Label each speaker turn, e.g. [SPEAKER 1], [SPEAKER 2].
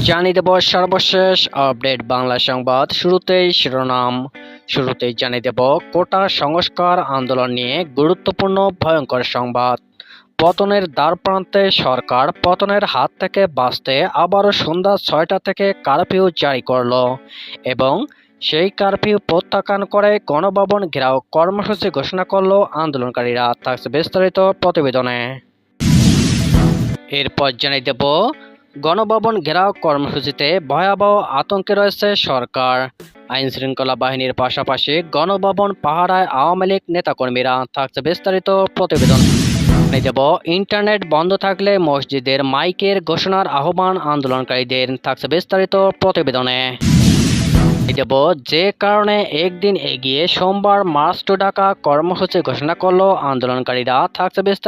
[SPEAKER 1] জানিয়ে দেব সর্বশেষ আপডেট বাংলা সংবাদ। শুরুতেই শিরোনাম। শুরুতেই জানিয়ে দেব কোটা সংস্কার আন্দোলন নিয়ে গুরুত্বপূর্ণ ভয়ঙ্কর সংবাদ। পতনের দ্বারপ্রান্তে সরকার, পতনের হাত থেকে বাঁচতে আবারও সন্ধ্যা 6টা থেকে কারফিউ জারি করল এবং সেই কারফিউ প্রত্যাখ্যান করে গণভবন ঘেরাও কর্মসূচি ঘোষণা করল আন্দোলনকারীরা। থাকছে বিস্তারিত প্রতিবেদনে। এরপর জানিয়ে দেব গণভবন ঘেরাও কর্মসূচিতে ভয়াবহ আতঙ্কে রয়েছে সরকার। আইন শৃঙ্খলা বাহিনীর পাশাপাশি গণভবন পাহারায় আওয়ামী লীগ নেতাকর্মীরা। থাকছে বিস্তারিত প্রতিবেদন। জানিয়ে দেব ইন্টারনেট বন্ধ থাকলে মসজিদের মাইকের ঘোষণার আহ্বান আন্দোলনকারীদের। থাকছে বিস্তারিত প্রতিবেদনে। দেব যে কারণে একদিন এগিয়ে সোমবার মার্চ টু ঢাকা কর্মসূচি ঘোষণা করল আন্দোলনকারীরা। থাকছে বিস্তারিত